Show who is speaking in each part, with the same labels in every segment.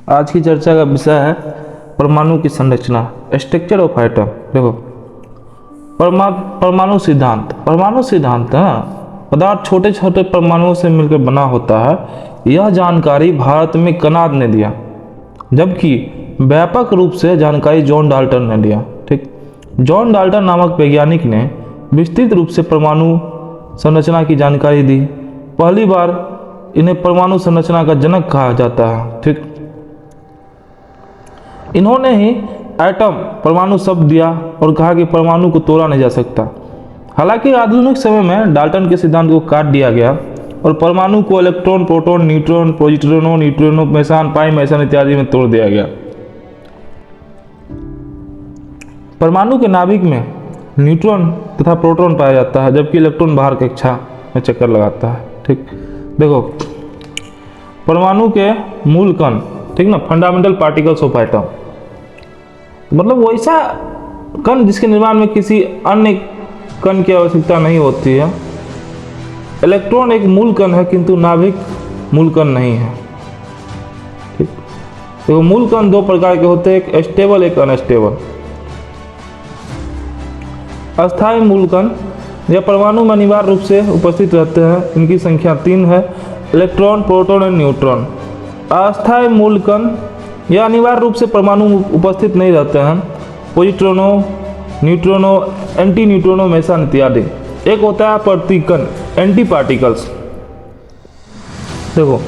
Speaker 1: आज की चर्चा का विषय है परमाणु की संरचना, स्ट्रक्चर ऑफ एटम। देखो, परमाणु सिद्धांत पदार्थ छोटे छोटे परमाणुओं से मिलकर बना होता है। यह जानकारी भारत में कनाद ने दिया, जबकि व्यापक रूप से जानकारी जॉन डाल्टन ने दिया। ठीक, जॉन डाल्टन नामक वैज्ञानिक ने विस्तृत रूप से परमाणु संरचना की जानकारी दी। पहली बार इन्हें परमाणु संरचना का जनक कहा जाता है। ठीक, इन्होंने ही एटम परमाणु शब्द दिया और कहा कि परमाणु को तोड़ा नहीं जा सकता। हालांकि आधुनिक समय में डाल्टन के सिद्धांत को काट दिया गया और परमाणु को इलेक्ट्रॉन, प्रोटॉन, न्यूट्रॉन, पॉजिट्रॉनों, न्यूट्रिनो, मेसान, पाई मेसान इत्यादि में तोड़ दिया गया। परमाणु के नाभिक में न्यूट्रॉन तथा प्रोटॉन पाया जाता है, जबकि इलेक्ट्रॉन बाहर कक्षा में चक्कर लगाता है। ठीक, देखो, परमाणु के मूल कण, ठीक ना, फंडामेंटल पार्टिकल्स ऑफ एटम, मतलब वैसा कण जिसके निर्माण में किसी अन्य कण की आवश्यकता नहीं होती है। इलेक्ट्रॉन एक मूल कण है, किंतु नाभिक मूल कण नहीं है। ठीक, तो मूल कण दो प्रकार के होते हैं, एक स्टेबल, एक अनस्टेबल। अस्थायी मूल कण यह परमाणु में अनिवार्य रूप से उपस्थित रहते हैं। इनकी संख्या 3 है, इलेक्ट्रॉन, प्रोटॉन और न्यूट्रॉन। अस्थायी मूल कण यह अनिवार्य रूप से परमाणु में उपस्थित नहीं रहते हैं। पॉजिट्रॉनों, न्यूट्रॉनों, एंटी न्यूट्रॉनों, मेसान इत्यादि। एक होता है प्रतिकण, एंटी पार्टिकल्स। देखो,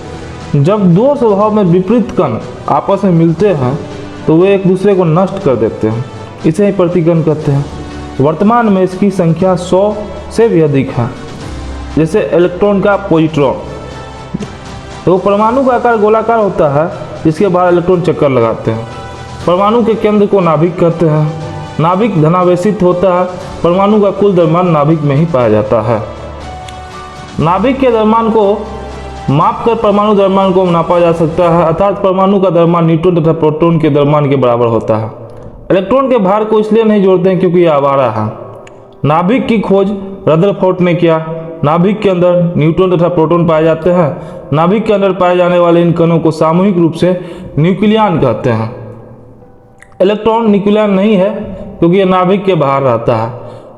Speaker 1: जब दो स्वभाव में विपरीत कण आपस में मिलते हैं तो वे एक दूसरे को नष्ट कर देते हैं, इसे ही प्रतिकण कहते हैं। वर्तमान में इसकी संख्या 100 से भी अधिक है। जैसे इलेक्ट्रॉन का पॉजिट्रॉन, तो परमाणु का आकार गोलाकार होता है, जिसके बाहर इलेक्ट्रॉन चक्कर लगाते हैं। परमाणु के केंद्र को नाभिक कहते हैं। नाभिक धनावेशित होता है। परमाणु का कुल द्रव्यमान नाभिक में ही पाया जाता है। नाभिक के द्रव्यमान को मापकर परमाणु द्रव्यमान को नापा जा सकता है, अर्थात परमाणु का द्रव्यमान न्यूट्रॉन तथा प्रोटॉन के द्रव्यमान के बराबर होता है। इलेक्ट्रॉन के भार को इसलिए नहीं जोड़ते हैं क्योंकि यह आवारा है। नाभिक की खोज रदरफोर्ड ने किया। नाभिक के अंदर न्यूट्रॉन तथा प्रोटॉन पाए जाते हैं। नाभिक के अंदर पाए जाने वाले इन कणों को सामूहिक रूप से न्यूक्लियन कहते हैं। इलेक्ट्रॉन न्यूक्लियन नहीं है क्योंकि यह नाभिक के बाहर रहता है।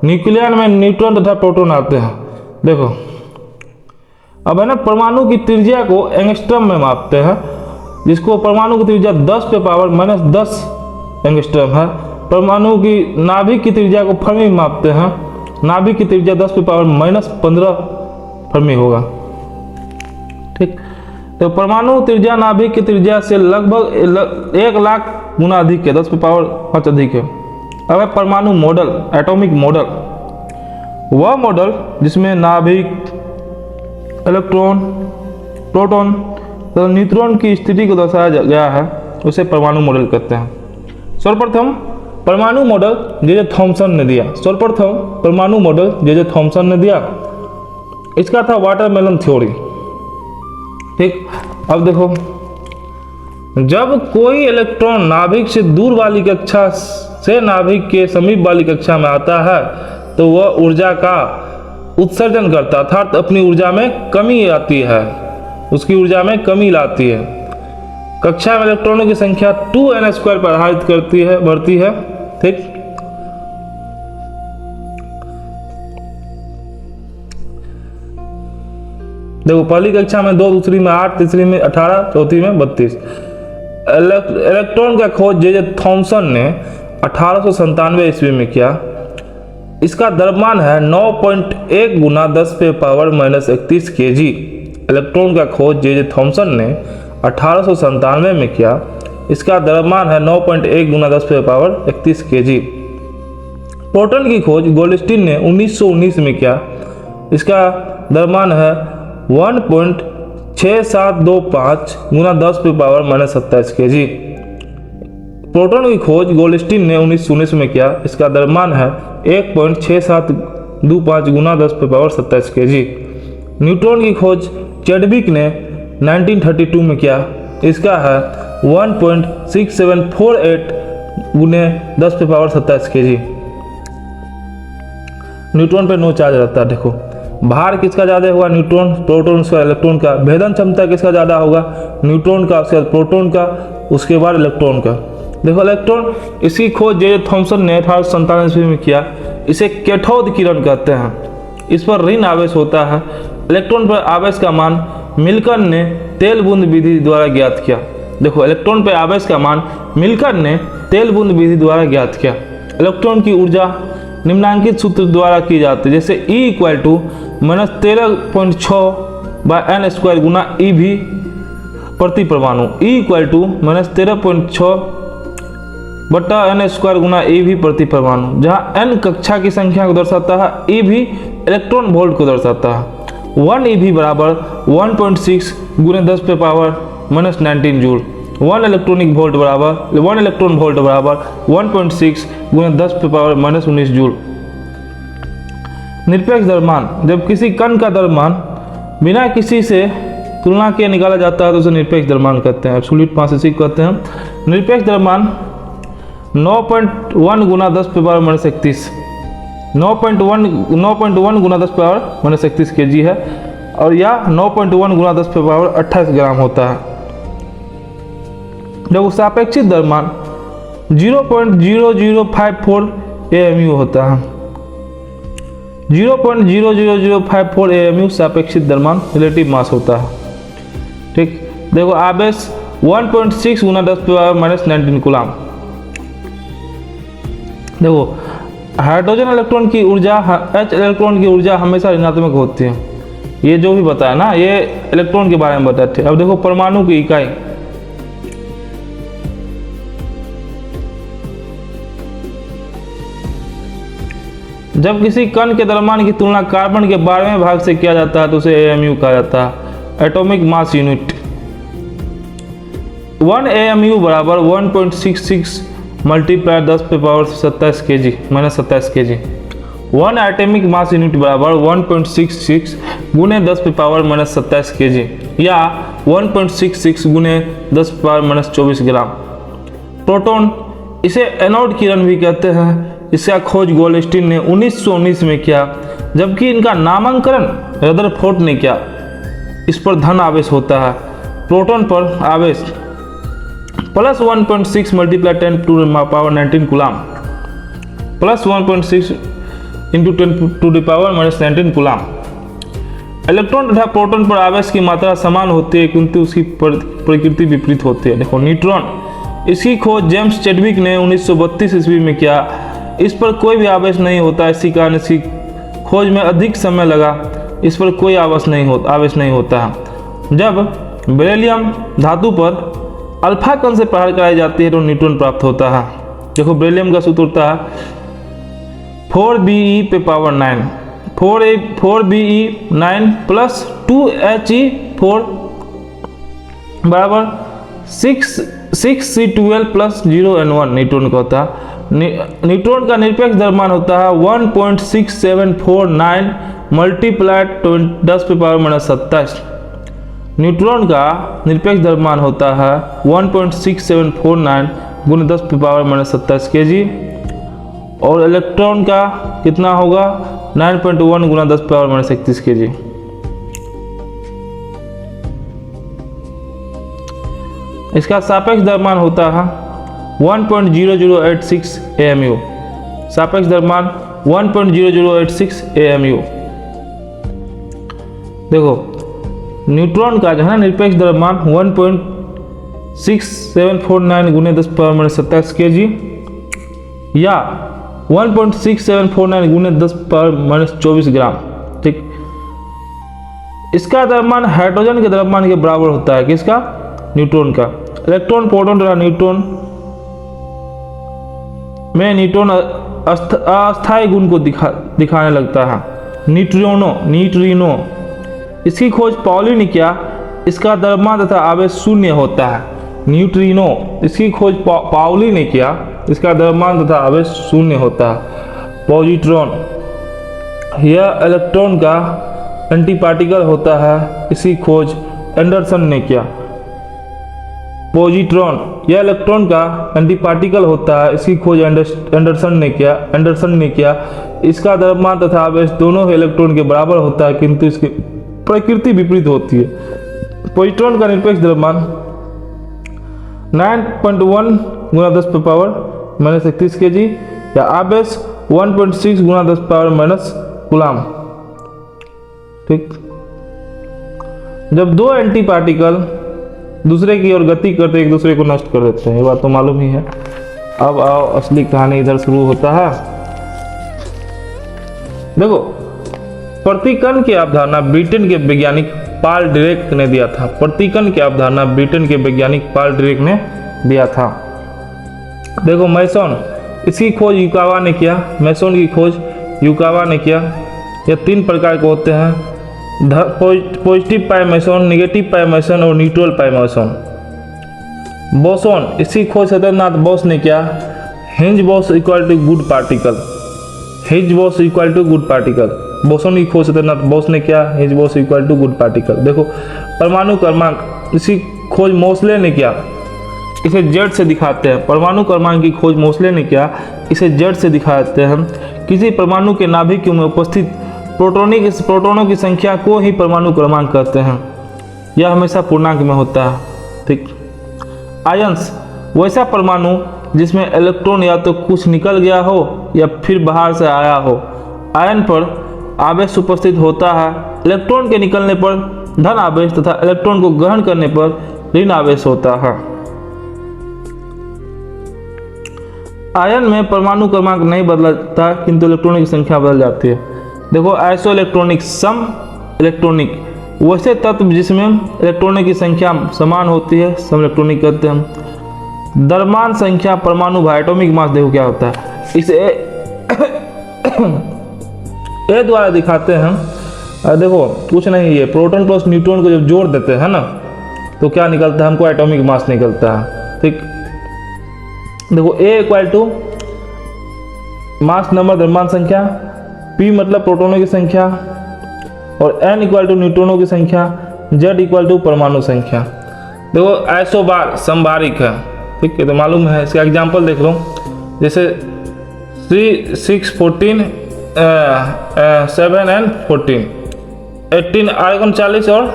Speaker 1: न्यूक्लियन में न्यूट्रॉन तथा प्रोटॉन आते हैं। देखो, अब है ना, परमाणु की त्रिज्या को एंगस्ट्रम में मापते हैं, जिसको परमाणु की त्रिज्या 10⁻⁻10 एंगस्ट्रम है। परमाणु की नाभिक की त्रिज्या को फर्मी में मापते हैं। नाभिक की त्रिज्या 10⁻⁻15 फर्मी होगा। ठीक, तो परमाणु त्रिज्या नाभिक की त्रिज्या से लगभग 1 लाख गुना अधिक है, 10⁵ अधिक है। अब है परमाणु मॉडल, एटॉमिक मॉडल। वह मॉडल जिसमें नाभिक, इलेक्ट्रॉन, प्रोटॉन तथा न्यूट्रॉन की स्थिति को दर्शाया गया है, उसे परमाणु मॉडल कहते हैं। सर्वप्रथम परमाणु मॉडल जे थॉमसन ने दिया। सर्वप्रथम परमाणु मॉडल जे थॉमसन ने दिया। इसका था वाटरमेलन थ्योरी। ठीक, अब देखो, जब कोई इलेक्ट्रॉन नाभिक से दूर वाली कक्षा से नाभिक के समीप वाली कक्षा में आता है तो वह ऊर्जा का उत्सर्जन करता, अर्थात अपनी ऊर्जा में कमी आती है, उसकी ऊर्जा में कमी लाती है। कक्षा में इलेक्ट्रॉनों की संख्या 2n² पर आधारित करती है, बढ़ती है। ठीक, देखो, पहली कक्षा में 2, दूसरी में 8, तीसरी में 18, चौथी में 32। इलेक्ट्रॉन का खोज जे थॉमसन ने 1897 ईस्वी में किया। इसका द्रव्यमान है 9.1 × 10⁻⁻31 kg। इलेक्ट्रॉन का खोज जे थॉमसन ने 1897 में किया। इसका द्रव्यमान है 9.1 × 10⁻31 kg। प्रोटॉन की खोज गोल्डस्टीन ने 1919 में किया। इसका द्रव्यमान है 1.6725 × 10⁻⁻27 kg। प्रोटॉन की खोज गोल्डस्टीन ने 1919 में किया। इसका द्रव्यमान है 1.6725 × 10⁻27 kg। न्यूट्रॉन की खोज चैडविक ने 1932 में किया। इसका है 1.6748 × 10⁻27 kg। न्यूट्रॉन पे नो चार्ज रहता है। देखो, भार किसका ज़्यादा होगा, न्यूट्रॉन, प्रोटॉन उसका इलेक्ट्रॉन का। भेदन क्षमता किसका ज़्यादा होगा, न्यूट्रॉन का, उसके बाद प्रोटॉन का, उसके बाद इलेक्ट्रॉन का। देखो इलेक्ट्रॉन, इसकी खोज जे थॉमसन ने 1897 ईस्वी में किया। इसे कैथोड किरण कहते हैं। इस पर ऋण आवेश होता है। इलेक्ट्रॉन पर आवेश का मान मिल्कन ने तेल बूंद विधि द्वारा ज्ञात किया। देखो इलेक्ट्रॉन पर आवेश का मान मिल्कन ने तेल बूंद विधि द्वारा ज्ञात किया। इलेक्ट्रॉन की ऊर्जा निम्नांकित सूत्र द्वारा की जाती है, जैसे E = -13.6 / n² गुना eV प्रति परमाणु। E = -13.6 बटा n² गुना eV प्रति परमाणु, जहाँ n कक्षा की संख्या को दर्शाता है, eV इलेक्ट्रॉन वोल्ट को दर्शाता है। 1 eV बराबर 1.6 गुने 10⁻⁻19 जूल। 1 इलेक्ट्रॉन वोल्ट बराबर 1.6 गुने 10⁻⁻19 जूल। निरपेक्ष द्रव्यमान, जब किसी कण का द्रव्यमान बिना किसी से तुलना के निकाला जाता है तो उसे निरपेक्ष द्रव्यमान कहते हैं, एब्सोल्यूट मास इसी को कहते हैं। निरपेक्ष द्रव्यमान 9.1 गुना 10⁻31 9.1 गुना 10⁻31 kg है, और यह 9.1 गुना 10⁻28 ग्राम होता है। जब सापेक्षिक द्रव्यमान 0.0054 AMU होता है। 0.00054 AMU सापेक्षिक द्रव्यमान रिलेटिव मास होता है। ठीक, देखो आवेश 1.6 गुना 10⁻19 कूलम। देखो हाइड्रोजन इलेक्ट्रॉन की ऊर्जा, H इलेक्ट्रॉन की ऊर्जा हमेशा ऋणात्मक होती है। ये जो भी बताया ना, ये इलेक्ट्रॉन के बारे में बताए थे। अब देखो परमाणु की इकाई, जब किसी कण के द्रव्यमान की तुलना कार्बन के 12वें भाग से किया जाता है तो उसे AMU कहा जाता है, एटॉमिक मास यूनिट। 1 AMU बराबर 1.66 multiply 10⁻27 kg -27 kg। 1 atomic mass unit बराबर 1.66 गुने 10⁻⁻27 kg या 1.66 गुने 10⁻⁻24 ग्राम। प्रोटॉन, इसे एनोड किरण भी कहते हैं। इसका खोज गोल्डस्टीन ने 1919 में किया, जबकि इनका नामकरण रदरफोर्ड ने किया। इस पर धन आवेश होता है। प्रोटॉन पर आवेश plus 1.6 multiply 10⁻19 coulomb plus 1.6 into 10⁻⁻19 coulomb. Electron तथा प्रोटॉन पर आवेश की मात्रा समान होती है, किंतु उसकी प्रकृति विपरीत होती है। देखो न्यूट्रॉन, इसकी खोज जेम्स चैडविक ने 1932 ईस्वी में किया। इस पर कोई भी आवेश नहीं होता, इसी कारण इसकी खोज में अधिक समय लगा। इस पर कोई आवेश नहीं होता है। जब बेरिलियम धातु पर अल्फा कण से प्रहार कराई जाती है तो न्यूट्रॉन प्राप्त होता है। देखो बेरिलियम का सूत्र होता है 4Be⁻⁹ 4Be9 प्लस 2He4 बराबर 6C12 प्लस 0N1 न्यूट्रॉन का होता है। न्यूट्रॉन का निरपेक्ष द्रव्यमान होता है 1.6749 मल्टीप्लाइड 10⁻⁻27। न्यूट्रॉन का निरपेक्ष द्रव्यमान होता है 1.6749 गुने 10⁻⁻27 kg, और इलेक्ट्रॉन का कितना होगा 9.1 गुना 10⁻31 kg। इसका सापेक्ष द्रव्यमान होता है 1.0086 AMU। सापेक्ष द्रव्यमान 1.0086 AMU। देखो न्यूट्रॉन का जो है ना निरपेक्ष द्रव्यमान 1.6749 गुने 10⁻⁻27 kg या 1.6749 गुने 10⁻⁻24 ग्राम। ठीक, इसका द्रव्यमान हाइड्रोजन के द्रव्यमान के बराबर होता है। किसका? न्यूट्रॉन का। इलेक्ट्रॉन, प्रोटॉन तथा न्यूट्रॉन में न्यूट्रॉन अस्थायी गुण को दिखाने लगता है। न्यूट्रिनो, इसकी खोज पाउली ने किया। इसका द्रव्यमान तथा आवेश शून्य होता है। न्यूट्रिनो, इसकी खोज पाउली ने किया। इसका द्रव्यमान तथा आवेश शून्य होता है। पॉजिट्रॉन, यह इलेक्ट्रॉन का एंटीपार्टिकल होता है। इसकी खोज एंडरसन ने किया। पॉजिट्रॉन, यह इलेक्ट्रॉन का एंटी पार्टिकल होता है। इसकी खोज एंडरसन ने किया। इसका द्रव्यमान तथा आवेश दोनों इलेक्ट्रॉन के बराबर होता है, किंतु इसकी प्रकृति विपरीत होती है। पॉजिट्रॉन का निरपेक्ष द्रव्यमान 9.1 गुना 10 पावर माइनस 31 kg या आवेश 1.6 गुना 10 पावर माइनस कूलाम। ठीक, जब दो एंटी पार्टिकल दूसरे की ओर गति करते एक दूसरे को नष्ट कर देते हैं, ये बात तो मालूम ही है। अब आओ असली कहानी इधर शुरू होता है। देखो, प्रतिकण की अवधारणा ब्रिटेन के वैज्ञानिक पॉल डिरेक ने दिया था। प्रतिकण की अवधारणा ब्रिटेन के वैज्ञानिक पॉल डिरेक ने दिया था। देखो, मैसन, इसकी खोज युकावा ने किया। मैसन की खोज युकावा ने किया। यह 3 प्रकार के होते हैं, पॉजिटिव पाई मैसन, निगेटिव पाई मैसन और न्यूट्रल पाई मैसन। बोसोन, इसकी खोज सत्येंद्रनाथ बोस ने किया। Higgs Bose equal to God particle, Higgs Bose equal to God particle. Boson की खोज सत्येंद्रनाथ बोस ने किया। Higgs Bose equal to God particle. देखो, परमाणु क्रमांक, इसकी खोज मोसले ने किया। इसे जेड से दिखाते हैं। परमाणु क्रमांक की खोज मोसले ने किया। इसे जेड से दिखाते हैं। किसी परमाणु के नाभिक में उपस्थित प्रोटोनों की संख्या को ही परमाणु क्रमांक कहते हैं। यह हमेशा पूर्णांक में होता है। ठीक, आयंस, वैसा परमाणु जिसमें इलेक्ट्रॉन या तो कुछ निकल गया हो या फिर बाहर से आया हो। आयन पर आवेश उपस्थित होता है। इलेक्ट्रॉन के निकलने पर धन आवेश तथा इलेक्ट्रॉन को ग्रहण करने पर ऋण आवेश होता है। आयन में परमाणु क्रमांक नहीं बदलता, किंतु इलेक्ट्रॉनों की संख्या बदल जाती है। देखो, आइसो इलेक्ट्रॉनिक, सम इलेक्ट्रॉनिक, वैसे तत्व जिसमें इलेक्ट्रॉनों की संख्या समान होती है, सम इलेक्ट्रॉनिक कहते हैं। द्रव्यमान संख्या परमाणु भार, एटॉमिक मास देखो क्या होता है। इसे ए द्वारा दिखाते हैं। देखो, कुछ नहीं, ये प्रोटॉन प्लस न्यूट्रॉन को जब जोड़ देते हैं ना, तो क्या निकलता है, हमको एटॉमिक मास निकलता है। ठीक, देखो, ए इक्वल टू मास नंबर द्रव्यमान संख्या, पी मतलब प्रोटॉनों की संख्या, और एन इक्वल टू न्यूट्रॉनों की संख्या, जेड इक्वल टू परमाणु संख्या। देखो, आइसोबार समबारिक है। ठीक है, तो मालूम है। इसका एग्जांपल देख लो, जैसे 3, 6, 14, 7 एंड 14, 18 आर्गन 40 और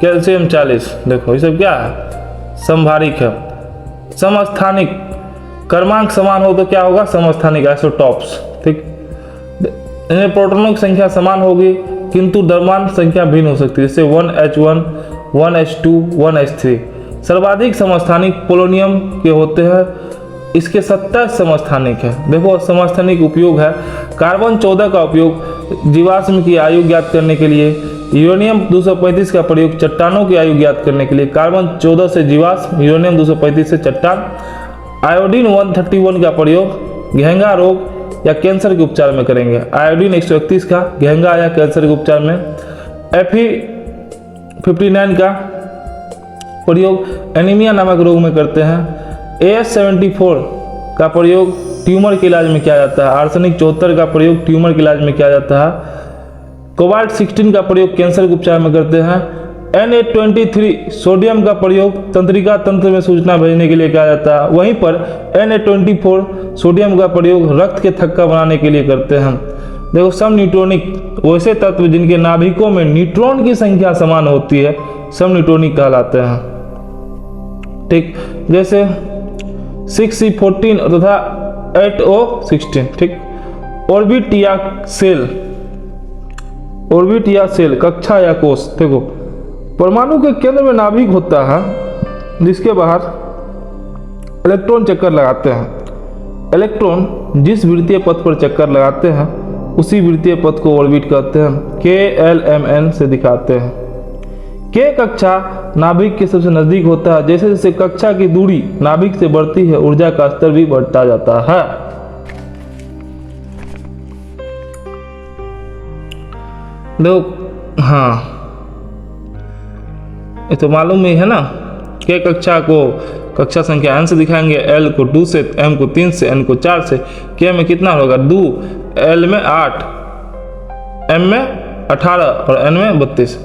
Speaker 1: कैल्शियम 40। देखो, ये सब क्या है, समभारिक है। समस्थानिक, क्रमांक समान हो तो क्या होगा, समस्थानिक आइसोटॉप्स। ठीक, इनमें प्रोटॉनों की संख्या समान होगी, किंतु द्रव्यमान संख्या भिन्न हो सकती है, जैसे 1H1, 1H2, 1H3। सर्वाधिक समस्थानिक पोलोनियम के होते हैं। इसके 27 समस्थानिक है। देखो, समस्थानिक उपयोग है। कार्बन 14 का उपयोग जीवाश्म की आयु ज्ञात करने के लिए, यूरेनियम 235 का प्रयोग चट्टानों की आयु ज्ञात करने के लिए, कार्बन 14 से जीवाश्म, यूरेनियम 235 से चट्टान। आयोडीन 131 का प्रयोग घेंगा रोग या कैंसर के उपचार में करेंगे। आयोडीन 131 का घेंगा या कैंसर के उपचार में। Fe59 का प्रयोग एनीमिया नामक रोग में करते हैं। AS74 का प्रयोग ट्यूमर के इलाज में किया जाता है। आर्सेनिक 74 का प्रयोग ट्यूमर के इलाज में किया जाता है। कोबाल्ट 16 का प्रयोग कैंसर के उपचार में करते हैं। Na23 सोडियम का प्रयोग तंत्रिका तंत्र में सूचना भेजने के लिए किया जाता है। वहीं पर Na24 सोडियम का प्रयोग रक्त के थक्का बनाने के लिए करते हैं। देखो, सम न्यूट्रॉनिक, वैसे तत्व जिनके नाभिकों में न्यूट्रॉन की संख्या समान होती है, सम न्यूट्रॉनिक कहलाते हैं। ठीक, जैसे 6C14 तथा 8O16। ठीक, ऑर्बिट या सेल, ऑर्बिट या सेल, कक्षा या कोष। देखो, परमाणु के केंद्र में नाभिक होता है, जिसके बाहर इलेक्ट्रॉन चक्कर लगाते हैं। इलेक्ट्रॉन जिस वृत्तीय पथ पर चक्कर लगाते हैं, उसी वृत्तीय पथ को ऑर्बिट कहते हैं। KLMN से दिखाते हैं। K कक्षा नाभिक के सबसे नजदीक होता है। जैसे जैसे कक्षा की दूरी नाभिक से बढ़ती है, ऊर्जा का स्तर भी बढ़ता जाता है। देखो, हाँ, ये तो मालूम ही है ना। K कक्षा को कक्षा संख्या n से दिखाएंगे, L को 2 से, M को 3 से, N को 4 से। K में कितना होगा, 2, L में 8, M में 18 और N में 32।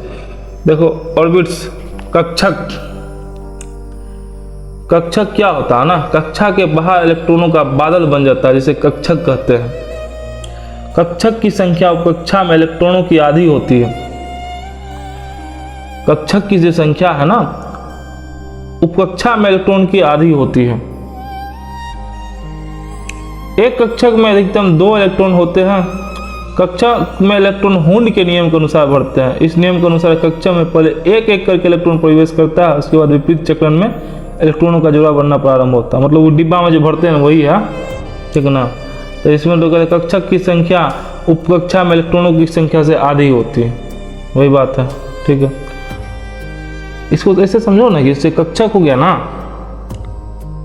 Speaker 1: देखो, ऑर्बिट्स, कक्षक, कक्षक क्या होता है ना, कक्षा के बाहर इलेक्ट्रॉनों का बादल बन जाता है, जिसे कक्षक कहते हैं। कक्षक की संख्या उपकक्षा में इलेक्ट्रॉनों की आधी होती है। कक्षक की जो संख्या है ना, उपकक्षा में इलेक्ट्रॉन की आधी होती है। एक कक्षक में अधिकतम 2 इलेक्ट्रॉन होते हैं। कक्षक में इलेक्ट्रॉन हुंड के नियम के अनुसार बढ़ते हैं। इस नियम के अनुसार कक्षा में पहले एक एक करके इलेक्ट्रॉन प्रवेश करता है, उसके बाद विपरीत चक्रण में इलेक्ट्रॉनों का जोड़ा बनना प्रारंभ होता है। मतलब वो डिब्बा में जो भरते हैं वही है, ठीक है ना। तो इसमें लोग कहते हैं कक्षक की संख्या उपकक्षा में इलेक्ट्रॉनों की संख्या से आधी होती है, वही बात है, ठीक है। इसको ऐसे समझो ना कि इससे कक्षक हो गया ना,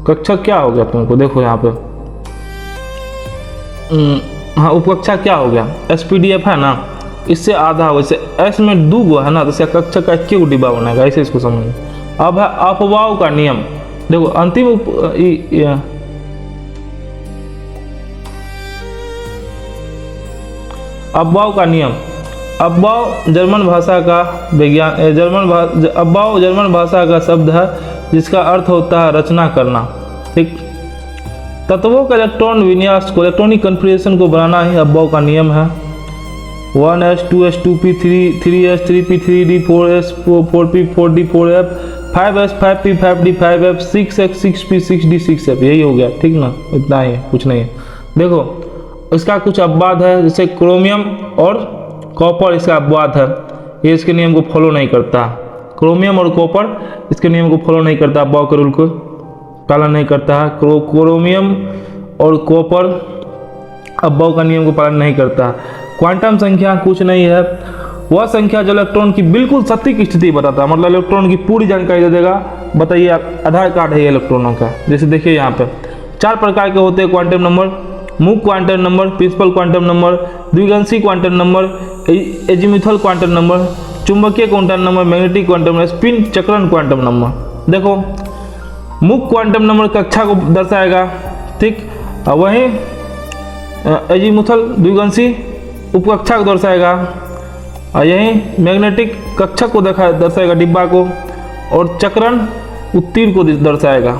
Speaker 1: कक्षक क्या हो गया तुमको, देखो यहाँ पे हाँ, उपकक्षा क्या हो गया, SPDF है ना, इससे आधा हो। वैसे S में 2 गो है ना, तो इसका कक्षक का 1 डिब्बा बनेगा, ऐसे इसको समझो। अब है अपवाह का नियम। देखो अंतिम अपवाह का नियम। अपवाह जर्मन भाषा का विज्ञान अपवाह जर्मन भाषा का शब्द है जिसका अर्थ होता है रचना करना, ठीक। तत्वों का इलेक्ट्रॉन विन्यास को, इलेक्ट्रॉनिक कॉन्फ़िगरेशन को बनाना ही अपवाह का नियम है। 1s 2s 2p 3s 3p 3d 4s 4p 4d 4f 5s 5p 5d 5f 6x 6p 6d 6f, यही हो गया, ठीक ना। इतना ही है, कुछ नहीं है। देखो इसका कुछ अपवाद है, जैसे क्रोमियम और कॉपर, इसका अपवाद है, ये इसके नियम को फॉलो नहीं करता। क्रोमियम और कॉपर इसके नियम को फॉलो नहीं करता, अपवाह के रूल को पालन नहीं करता है। क्रोमियम और कॉपर अपवाह का नियम को पालन नहीं करता। क्वांटम संख्या कुछ नहीं है, वह संख्या जो इलेक्ट्रॉन की बिल्कुल सटीक स्थिति बताता है, मतलब इलेक्ट्रॉन की पूरी जानकारी दे देगा। बताइए, आधार कार्ड है ये इलेक्ट्रॉनों का। जैसे देखिए यहाँ पे 4 प्रकार के होते हैं क्वांटम नंबर: मुख्य quantum number, principal quantum number, द्विगंशी quantum number, azimuthal quantum number, चुंबकीय quantum number, magnetic quantum number, spin चक्रण क्वांटम नंबर। देखो मुख्य क्वांटम नंबर कक्षा को दर्शाएगा, ठीक। वहीं एजीमुथल द्विगंशी उपकक्षा को दर्शाएगा, और यही मैग्नेटिक कक्षक को दर्शाएगा, डिब्बा को, और चक्रण उत्तीर्ण को दर्शाएगा,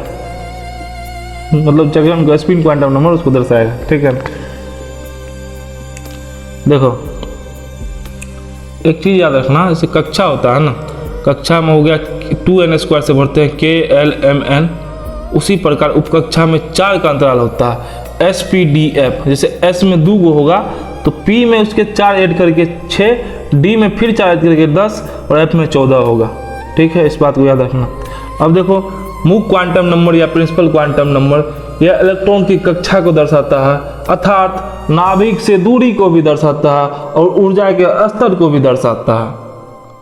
Speaker 1: मतलब चक्रण को, स्पिन क्वांटम नंबर उसको दर्शाएगा, ठीक है। देखो एक चीज याद रखना, जैसे कक्षा होता है ना, कक्षा में हो गया 2n² से भरते हैं KLMN, उसी प्रकार उपकक्षा में 4 का अंतराल होता है SPDF। जैसे S में 2 गो होगा तो P में उसके 4 ऐड करके 6, D में फिर 4 ऐड करके 10 और F में 14 होगा, ठीक है। इस बात को याद रखना। अब देखो मुख्य क्वांटम नंबर या प्रिंसिपल क्वांटम नंबर यह इलेक्ट्रॉन की कक्षा को दर्शाता है, अर्थात नाभिक से दूरी को भी दर्शाता है और ऊर्जा के स्तर को भी दर्शाता है,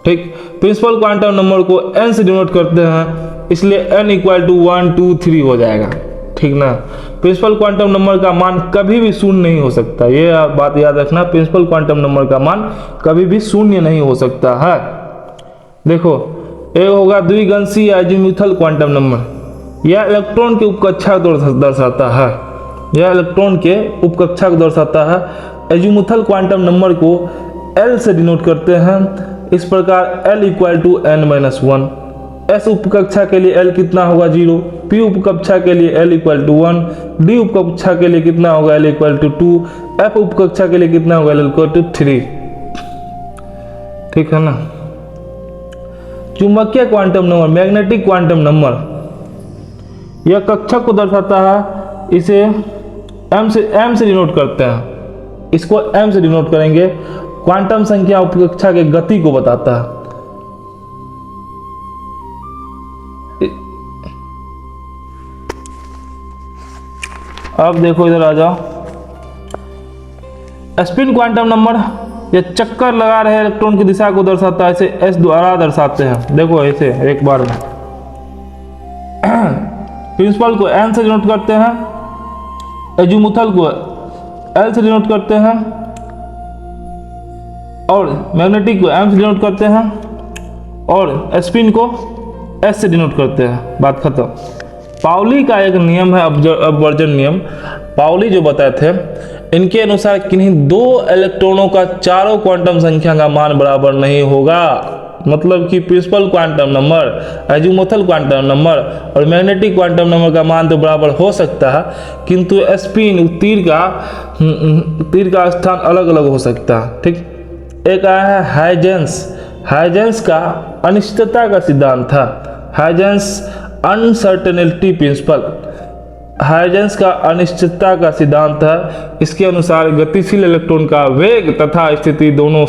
Speaker 1: ठीक। प्रिंसिपल क्वांटम नंबर को n से डिनोट करते हैं, इसलिए n = 1 2 3 हो जाएगा, ठीक ना। प्रिंसिपल क्वांटम नंबर का मान कभी भी शून्य नहीं हो सकता, ये बात याद रखना। प्रिंसिपल क्वांटम नंबर का मान कभी भी शून्य नहीं हो सकता है। देखो एक होगा द्विगंशी या एजीमुथल क्वांटम नंबर, यह इलेक्ट्रॉन के उपकक्षा को दर्शाता है, यह इलेक्ट्रॉन के उपकक्षा को दर्शाता है। एजीमुथल क्वांटम नंबर को L से डिनोट करते हैं, इस प्रकार L = n-1। S उपकक्षा के लिए L कितना होगा 0, P उपकक्षा के लिए L = 1, D उपकक्षा के लिए कितना होगा L = 2, F उपकक्षा के लिए कितना होगा L = 3, ठीक है ना। चुंबकीय quantum number, magnetic quantum number, यह कक्षक को दर्शाता है, इसे m से डिनोट करते हैं, इसको m से डिनोट करेंगे। क्वांटम संख्या उपकक्षा के गति को बताता है। अब देखो इधर आ जाओ, स्पिन क्वांटम नंबर ये चक्कर लगा रहे इलेक्ट्रॉन की दिशा को दर्शाता है, इसे S द्वारा दर्शाते हैं। देखो ऐसे एक बार में प्रिंसिपल को n से डिनोट करते हैं, एजीमुथल को L से डिनोट करते हैं, और मैग्नेटिक को M से डिनोट करते हैं, और स्पिन को S से डिनोट करते हैं। बात खत्म। पाउली का एक नियम है, अपवर्जन नियम। पाउली जो बताए थे, इनके अनुसार किन्हीं 2 इलेक्ट्रॉनों का चारों क्वांटम संख्या का मान बराबर नहीं होगा। मतलब कि principal quantum number, azimuthal quantum number और मैग्नेटिक क्वांटम नंबर का मान तो बराबर हो सकता है, किंतु स्पिन तीर का स्थान अलग अलग हो सकता है। ठीक, एक आया है हाइजेंस का अनिश्चितता का सिद्धांत था, हाइजेंस अनसर्टेनिटी प्रिंसिपल, हाइजेंस का अनिश्चितता का सिद्धांत है। इसके अनुसार गतिशील इलेक्ट्रॉन का वेग तथा स्थिति दोनों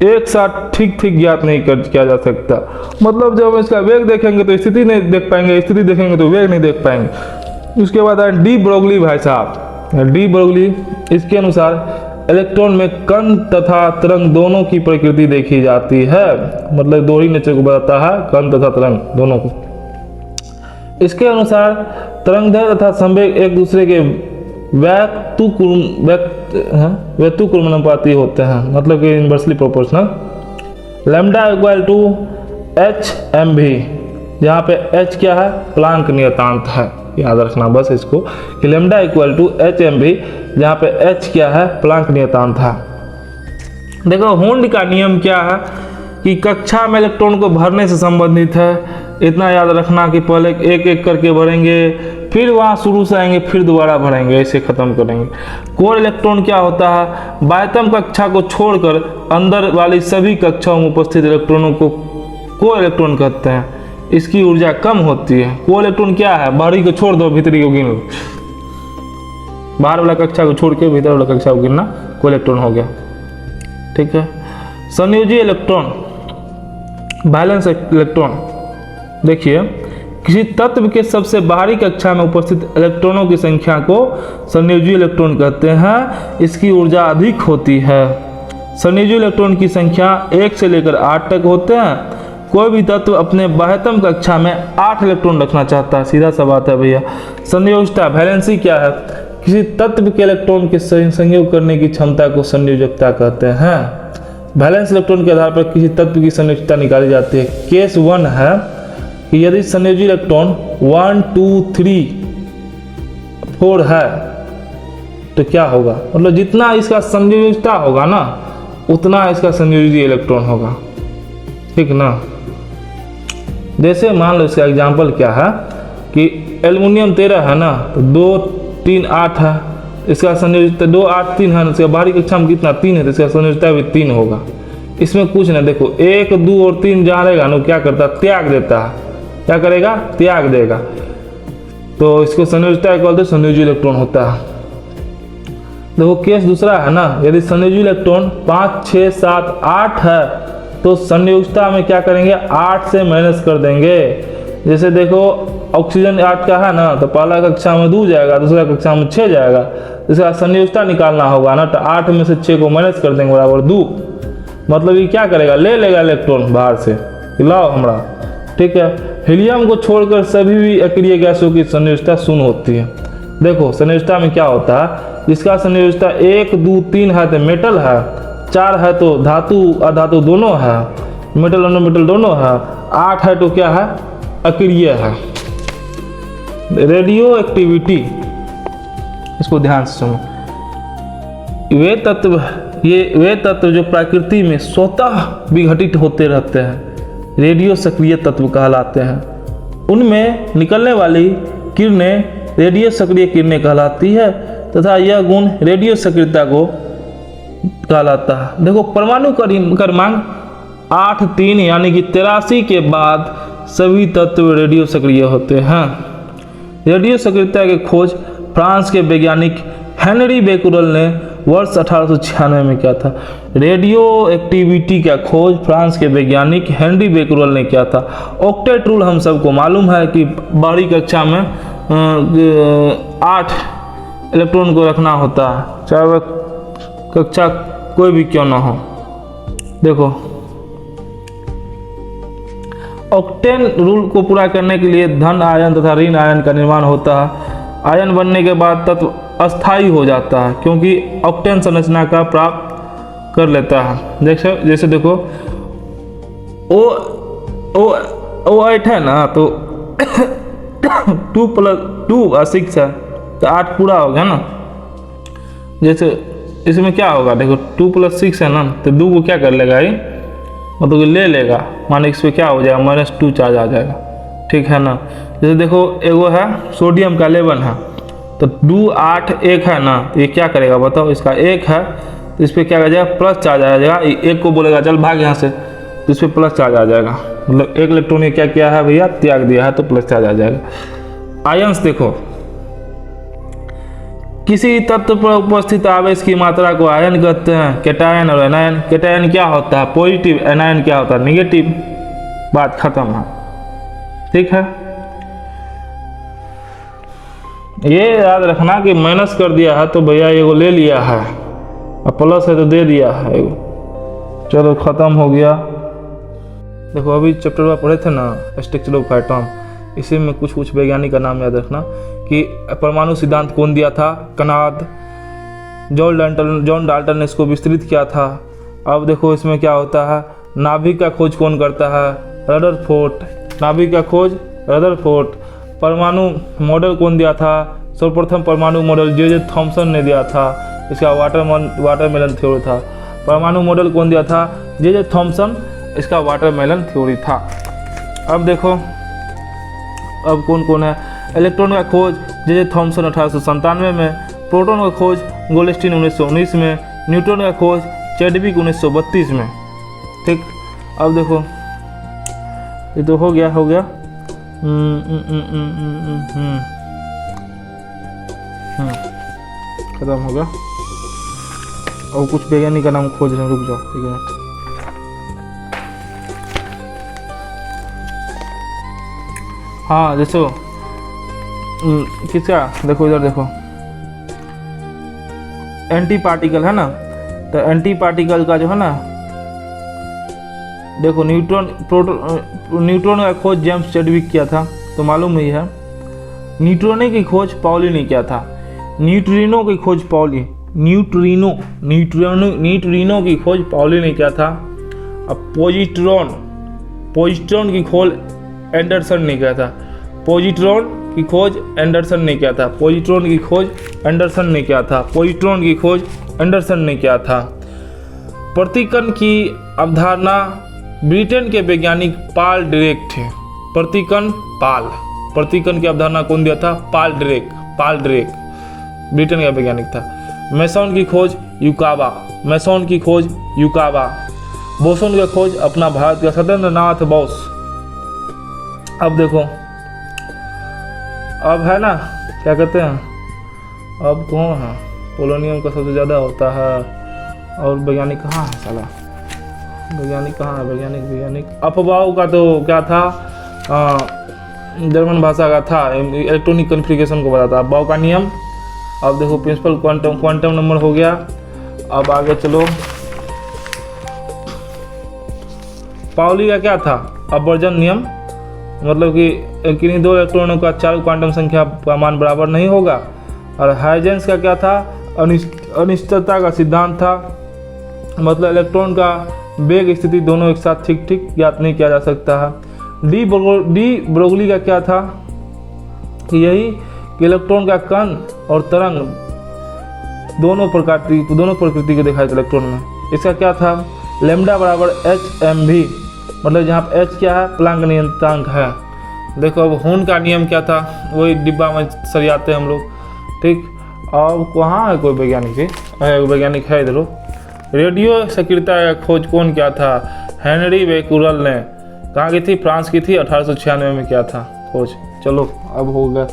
Speaker 1: एक साथ ठीक ज्ञात नहीं किया जा सकता। मतलब जब हम इसका वेग देखेंगे तो स्थिति नहीं देख पाएंगे, स्थिति देखेंगे तो वेग नहीं देख पाएंगे। उसके बाद है डी ब्रोगली भाई साहब, डी ब्रोगली, इसके अनुसार इलेक्ट्रॉन में कण तथा तरंग दोनों की प्रकृति देखी जाती है। मतलब दो ही नेचर को बताता है, कण तथा तरंग दोनों को। इसके अनुसार तरंगदैर्घ्य तथा संवेग एक दूसरे के व्युत्क्रमानुपाती होते हैं, मतलब कि inversely proportional. Lambda equal to h m v, जहाँ पे एच क्या है, प्लांक नियतांक है, याद रखना बस इसको कि lambda equal to h m v, जहाँ पे एच क्या है, प्लांक नियतांक है। देखो हुंड का नियम क्या है कि कक्षा में इलेक्ट्रॉन को भरने से संबंधित है। इतना याद रखना कि पहले एक एक करके भरेंगे, फिर वहाँ शुरू से आएंगे, फिर दोबारा भरेंगे, ऐसे खत्म करेंगे। कोर इलेक्ट्रॉन क्या होता है, बाह्यतम कक्षा को छोड़कर अंदर वाली सभी कक्षाओं में उपस्थित इलेक्ट्रॉनों को कोर इलेक्ट्रॉन कहते हैं। इसकी ऊर्जा कम होती है। कोर इलेक्ट्रॉन क्या है, बाहरी को छोड़ दो, भीतरी को गिन लो। बाहर वाला कक्षा को छोड़ के भीतर वाला कक्षा को गिनना कोर इलेक्ट्रॉन हो गया। ठीक है। संयोजी इलेक्ट्रॉन, बैलेंस इलेक्ट्रॉन, देखिए किसी तत्व के सबसे बाहरी कक्षा में उपस्थित इलेक्ट्रॉनों की संख्या को संयोजी इलेक्ट्रॉन कहते हैं। इसकी ऊर्जा अधिक होती है। संयोजी इलेक्ट्रॉन की संख्या 1 से लेकर 8 तक होते हैं। कोई भी तत्व अपने बाह्यतम कक्षा में 8 इलेक्ट्रॉन रखना चाहता है, सीधा सा बात है भैया। संयोजकता, वैलेंसी क्या है, किसी तत्व के इलेक्ट्रॉन के संयोग करने की क्षमता को संयोजकता कहते हैं। वैलेंस इलेक्ट्रॉन के आधार पर किसी तत्व की संयोजकता निकाली जाती है। केस 1 है कि यदि संयोजी इलेक्ट्रॉन 1 2 3 4 है तो क्या होगा, मतलब जितना इसका संयोजकता होगा ना उतना इसका संयोजी इलेक्ट्रॉन होगा। ठीक ना। जैसे मान लो इसका एग्जांपल क्या है कि एल्युमिनियम 13 है ना, तो 2 3 8 है, इसका संयोजकता 2 8 3 है ना, इसका बाहरी कक्षा में कितना 3 है, तो इसका संयोजकता भी 3 होगा। इसमें कुछ नहीं, देखो 1 2 और 3 जहाँ रहेगा ना क्या करता है, त्याग देता है। क्या करेगा, त्याग देगा, तो इसको संयोजकता बोलते संयोजी इलेक्ट्रॉन होता है। देखो केस दूसरा है ना, यदि संयोजी इलेक्ट्रॉन 5 6 7 8 है तो संयोजकता में क्या करेंगे, 8 से माइनस कर देंगे। जैसे देखो ऑक्सीजन 8 का है ना, तो पहला कक्षा में 2 जाएगा, दूसरा कक्षा में 6 जाएगा। इसका संयोजकता निकालना होगा ना, तो 8 में से 6 को माइनस कर देंगे बराबर 2। मतलब ये क्या करेगा, ले लेगा इलेक्ट्रॉन बाहर से, लाओ हमारा। ठीक है। हीलियम को छोड़कर सभी भी अक्रिय गैसों की संयोजकता 0 होती है। देखो संयोजकता में क्या होता है, जिसका संयोजकता 1 2 3 है तो मेटल है, 4 है तो धातु अधातु दोनों है, मेटल और मेटल दोनों है, 8 है तो क्या है, अक्रिय है। रेडियो एक्टिविटी, इसको ध्यान से सुनो। वे तत्व जो प्रकृति में स्वतः विघटित होते रहते हैं रेडियो सक्रिय तत्व कहलाते हैं। उनमें निकलने वाली किरणें रेडियो सक्रिय किरणें कहलाती है तथा यह गुण रेडियो सक्रियता को कहलाता है। देखो परमाणु क्रमांक 8 3 यानी कि 83 के बाद सभी तत्व रेडियो सक्रिय होते हैं। रेडियो सक्रियता की खोज फ्रांस के वैज्ञानिक हेनरी बेकुरल ने वर्ष 1896 में किया था। रेडियो एक्टिविटी का खोज फ्रांस के वैज्ञानिक हेनरी बेकुरल ने किया था। ऑक्टेट रूल हम सबको मालूम है कि बाहरी कक्षा में 8 इलेक्ट्रॉन को रखना होता है, चाहे वह कक्षा कोई भी क्यों ना हो। देखो ऑक्टेन रूल को पूरा करने के लिए धन आयन तथा ऋण आयन का निर्माण होता है। आयन बनने के बाद तत्व अस्थायी हो जाता है क्योंकि ऑक्टेन संरचना का प्राप्त कर लेता है। जैसे देखो O8 है ना, तो 2 + 2 और 6 है तो 8 पूरा हो गया ना। जैसे इसमें क्या होगा, देखो 2 + 6 है ना, तो 2 को क्या कर लेगा, ये मतलब कि ले लेगा, माने इस पर क्या हो जाएगा -2 चार्ज आ जाएगा, ठीक है ना। जैसे देखो एगो है सोडियम का 11 है, तो 2 8 1 है ना, तो ये क्या करेगा बताओ, इसका 1 है तो इस पर क्या आ जाएगा प्लस चार्ज आ जाएगा, एक को बोलेगा चल भाग यहाँ से, तो इस पर प्लस चार्ज आ जाएगा, मतलब एक इलेक्ट्रॉन ने क्या किया है भैया त्याग दिया है, तो प्लस चार्ज आ जाएगा। आयंस देखो, किसी तत्व पर उपस्थित आवेश की मात्रा को आयन कहते हैं, कैटायन और एनायन। कैटायन क्या होता है पॉजिटिव, एनायन क्या होता है निगेटिव, बात खत्म है, ठीक है। ये याद रखना कि माइनस कर दिया है तो भैया एगो ले लिया है, और प्लस है तो दे दिया है एगो, चलो खत्म हो गया। देखो अभी चैप्टर में पढ़े थे ना स्ट्रक्चर ऑफ एटम, इसी में कुछ वैज्ञानिक का नाम याद रखना कि परमाणु सिद्धांत कौन दिया था, कनाद। जॉन डाल्टन ने इसको विस्तृत किया था। अब देखो इसमें क्या होता है, नाभिक का खोज कौन करता है, रदरफोर्ड। नाभिक का खोज रदरफोर्ड। परमाणु मॉडल कौन दिया था, सर्वप्रथम परमाणु मॉडल जे थॉमसन ने दिया था, इसका वाटरमेलन थ्योरी था। परमाणु मॉडल कौन दिया था, जे थॉमसन, इसका वाटरमेलन थ्योरी था। अब देखो अब कौन कौन है, इलेक्ट्रॉन का खोज जे थॉमसन 1897 में, प्रोटॉन का खोज गोल्डस्टीन 1919 में, न्यूट्रॉन का खोज चैडविक 1932 में, ठीक। अब देखो ये तो हो गया खत्म हो गया। और कुछ वैज्ञानिक का नाम खोज रहे हैं, रुक जाओ एक मिनट। हाँ जैसे किसका देखो, इधर देखो एंटी पार्टिकल है ना, तो एंटी पार्टिकल का जो है ना, देखो न्यूट्रॉन का खोज जेम्स चैडविक किया था, तो मालूम ही है। न्यूट्रॉन की खोज पाउली ने किया था। न्यूट्रिनो की खोज पाउली, न्यूट्रिनो की खोज पाउली ने किया था। अब पॉजिट्रॉन की खोज एंडरसन ने किया था। पॉजिट्रॉन की खोज एंडरसन ने किया था। पॉजिट्रॉन की खोज एंडरसन ने किया था। पॉजिट्रॉन की खोज एंडरसन ने किया था। प्रतिकण की अवधारणा ब्रिटेन के वैज्ञानिक पाल डिरेक थे। प्रतिकण की अवधारणा कौन दिया था, पाल डिरेक ब्रिटेन का वैज्ञानिक था। मेसॉन की खोज यूकावा। बोसोन का खोज अपना भारत का सत्येंद्रनाथ बोस। अब देखो अब है ना क्या कहते हैं, अब कौन है, पोलोनियम का सबसे ज़्यादा होता है। और वैज्ञानिक कहाँ है साला, वैज्ञानिक कहाँ है, वैज्ञानिक अफवाह का तो क्या था, जर्मन भाषा का था, इलेक्ट्रॉनिक कॉन्फ़िगरेशन को बताता है, बाउ का नियम। अब देखो प्रिंसिपल क्वांटम नंबर हो गया। अब आगे चलो, पाउली का क्या था, अपवर्जन नियम, मतलब कि किन्हीं दो इलेक्ट्रॉनों का चालू क्वांटम संख्या का मान बराबर नहीं होगा। और हाइजेंस का क्या था, अनिश्चितता का सिद्धांत था, मतलब इलेक्ट्रॉन का वेग स्थिति दोनों एक साथ ठीक ज्ञात नहीं किया जा सकता है। डी ब्रोगली का क्या था, यही कि इलेक्ट्रॉन का कण और तरंग दोनों प्रकृति को दिखाई इलेक्ट्रॉन में। इसका क्या था, लैम्डा बराबर hmv, मतलब जहाँ पर h क्या है, प्लांक नियतांक है। देखो अब हून का नियम क्या था, वही डिब्बा में सरियाते हम लोग, ठीक। अब कहाँ है कोई वैज्ञानिक है इधर। रेडियो सक्रियता का खोज कौन किया था, हेनरी बेकुरल ने। कहाँ की थी, फ्रांस की थी, 1896 में किया था खोज। चलो अब हो गया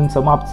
Speaker 1: समाप्त।